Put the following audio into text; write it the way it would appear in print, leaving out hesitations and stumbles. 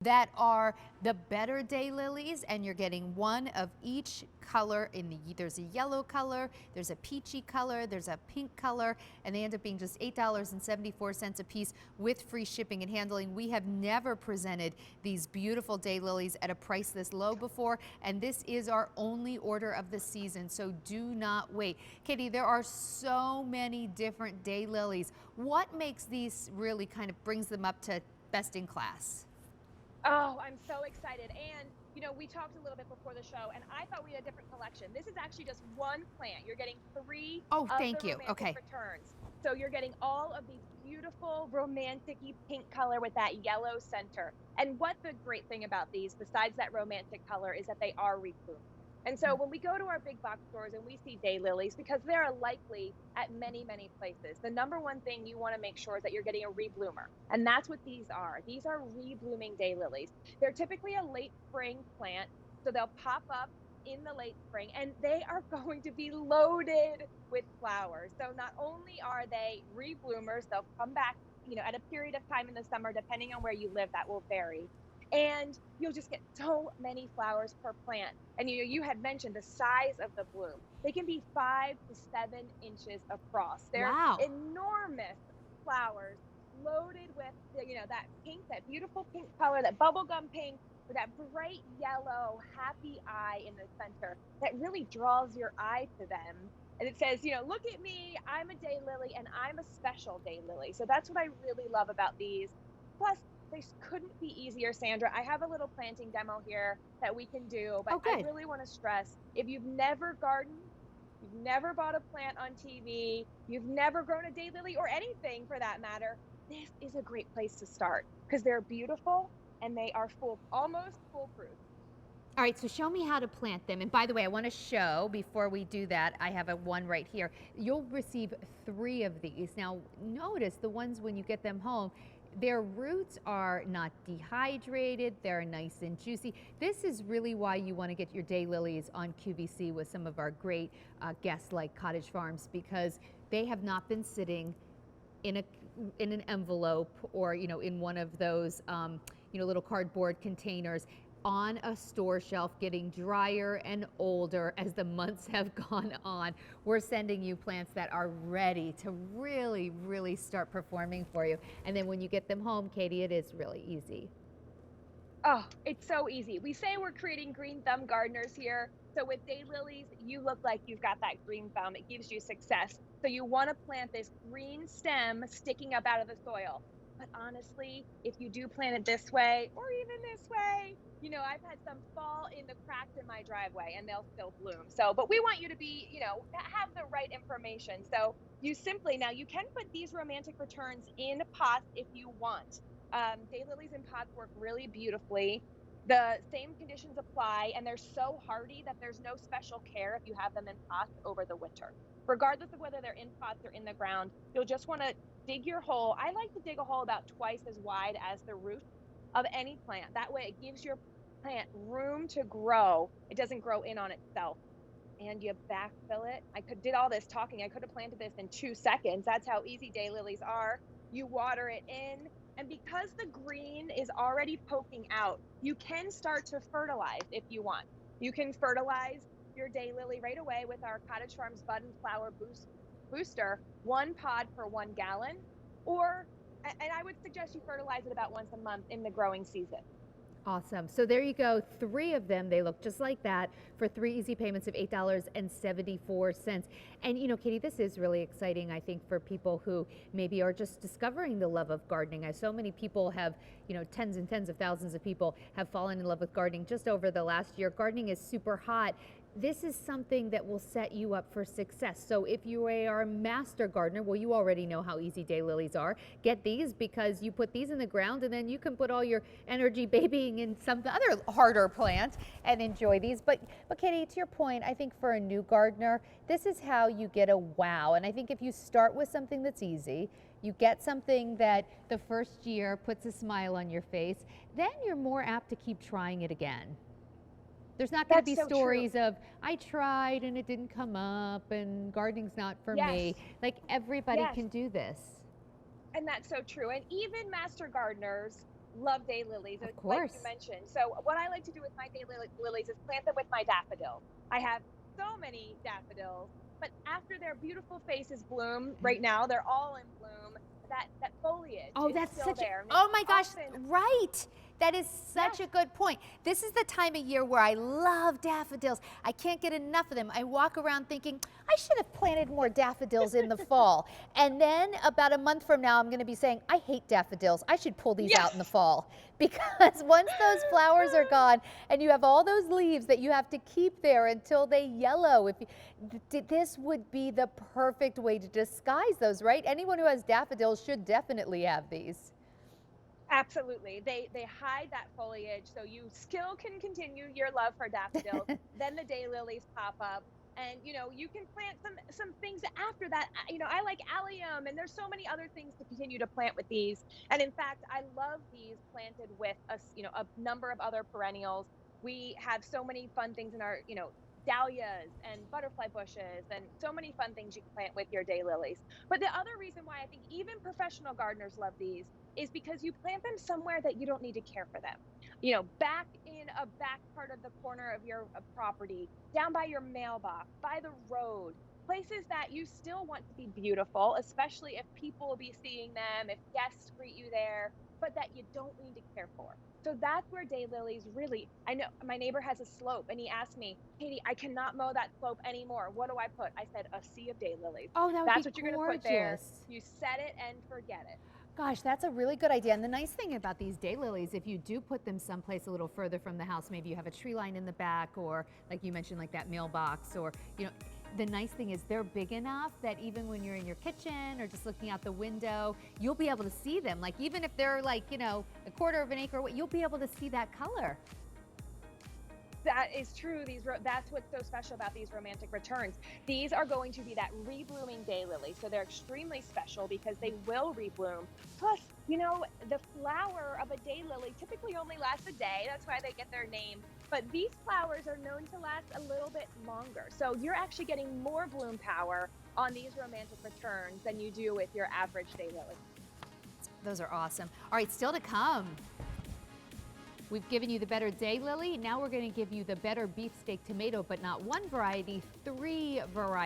that are the better daylilies, and you're getting one of each color. There's a yellow color, there's a peachy color, there's a pink color, and they end up being just $8.74 a piece with free shipping and handling. We have never presented these beautiful daylilies at a price this low before, and this is our only order of the season, so do not wait. Katie, there are so many different daylilies. What makes these really kind of brings them up to best in class? Oh, I'm so excited. And, we talked a little bit before the show, and I thought we had a different collection. This is actually just one plant. You're getting three Oh, of the thank you. romantic Okay. returns. So you're getting all of these beautiful romantic-y pink color with that yellow center. And what the great thing about these, besides that romantic color, is that they are reblooming. And so when we go to our big box stores and we see daylilies, because they are likely at many, many places, the number one thing you want to make sure is that you're getting a rebloomer. And that's what these are. These are reblooming daylilies. They're typically a late spring plant, so they'll pop up in the late spring and they are going to be loaded with flowers. So not only are they rebloomers, they'll come back, at a period of time in the summer, depending on where you live, that will vary. And you'll just get so many flowers per plant. And you had mentioned the size of the bloom. They can be 5 to 7 inches across. They're Wow. enormous flowers loaded with that pink, that beautiful pink color, that bubblegum pink with that bright yellow happy eye in the center that really draws your eye to them. And it says, look at me, I'm a daylily and I'm a special daylily. So that's what I really love about these. Plus, they couldn't be easier, Sandra. I have a little planting demo here that we can do, but Oh, I good. really want to stress, if you've never gardened, you've never bought a plant on TV, you've never grown a daylily or anything for that matter, this is a great place to start because they're beautiful and they are almost foolproof. All right, so show me how to plant them. And by the way, I want to show, before we do that, I have one right here. You'll receive 3 of these. Now, notice the ones when you get them home, their roots are not dehydrated, they're nice and juicy. This is really why you want to get your daylilies on QVC with some of our great guests like Cottage Farms, because they have not been sitting in an envelope, or in one of those little cardboard containers on a store shelf, getting drier and older as the months have gone on. We're sending you plants that are ready to really, really start performing for you. And then when you get them home, Katie, it is really easy. Oh, it's so easy. We say we're creating green thumb gardeners here. So with daylilies, you look like you've got that green thumb. It gives you success. So you want to plant this green stem sticking up out of the soil. But honestly, if you do plant it this way or even this way, I've had some fall in the cracks in my driveway and they'll still bloom. So, but we want you to be, have the right information. So now you can put these romantic returns in pots if you want. Daylilies in pots work really beautifully. The same conditions apply, and they're so hardy that there's no special care if you have them in pots over the winter. Regardless of whether they're in pots or in the ground, you'll just want to dig your hole. I like to dig a hole about twice as wide as the root of any plant. That way it gives your plant room to grow. It doesn't grow in on itself. And you backfill it. Did all this talking. I could have planted this in 2 seconds. That's how easy daylilies are. You water it in, and because the green is already poking out, you can start to fertilize if you want. You can fertilize your daylily right away with our Cottage Farms Bud and Flower Booster, 1 pod per 1 gallon, and I would suggest you fertilize it about once a month in the growing season. Awesome. So there you go. 3 of them. They look just like that for 3 easy payments of $8.74. And Katie, this is really exciting, I think, for people who maybe are just discovering the love of gardening. So many people have, tens and tens of thousands of people have fallen in love with gardening just over the last year. Gardening is super hot. This is something that will set you up for success. So if you are a master gardener, well, you already know how easy daylilies are. Get these, because you put these in the ground and then you can put all your energy babying in some other harder plant and enjoy these. But Katie, to your point, I think for a new gardener, this is how you get a wow. And I think if you start with something that's easy, you get something that the first year puts a smile on your face, then you're more apt to keep trying it again. There's not going to That's be so true. stories of, I tried and it didn't come up and gardening's not for me. Yes, Like, everybody yes. can do this. And that's so true. And even master gardeners love daylilies, Of like you course. mentioned. So what I like to do with my daylilies is plant them with my daffodils. I have so many daffodils, but after their beautiful faces bloom, right now they're all in bloom. That foliage Oh, is that's still such a, there, and it's oh my gosh, often right. That is such yes, a good point. This is the time of year where I love daffodils. I can't get enough of them. I walk around thinking, I should have planted more daffodils in the fall. And then about a month from now, I'm going to be saying, I hate daffodils. I should pull these out in the yes. fall. Because once those flowers are gone and you have all those leaves that you have to keep there until they yellow, if you, this would be the perfect way to disguise those, right? Anyone who has daffodils should definitely have these. Absolutely. They hide that foliage so you still can continue your love for daffodils. Then the daylilies pop up, and you can plant some things after that. I like allium, and there's so many other things to continue to plant with these. And in fact, I love these planted with a number of other perennials. We have so many fun things in our, dahlias and butterfly bushes and so many fun things you can plant with your daylilies. But the other reason why I think even professional gardeners love these is because you plant them somewhere that you don't need to care for them. Back in a back part of the corner of your property, down by your mailbox, by the road, places that you still want to be beautiful, especially if people will be seeing them, if guests greet you there, but that you don't need to care for. So that's where daylilies really, I know my neighbor has a slope and he asked me, Katie, I cannot mow that slope anymore. What do I put? I said, a sea of daylilies. Oh, that would That's be what you're going to put there. gorgeous. You set it and forget it. Gosh, that's a really good idea. And the nice thing about these daylilies, if you do put them someplace a little further from the house, maybe you have a tree line in the back, or like you mentioned, like that mailbox, or, the nice thing is they're big enough that even when you're in your kitchen or just looking out the window, you'll be able to see them. Like even if they're like, a quarter of an acre away, you'll be able to see that color. That is true. That's what's so special about these romantic returns. These are going to be that reblooming daylily, so they're extremely special because they will rebloom. Plus, the flower of a daylily typically only lasts a day. That's why they get their name. But these flowers are known to last a little bit longer. So you're actually getting more bloom power on these romantic returns than you do with your average daylily. Those are awesome. All right, still to come. We've given you the better daylily. Now we're going to give you the better beefsteak tomato, but not one variety, 3 varieties.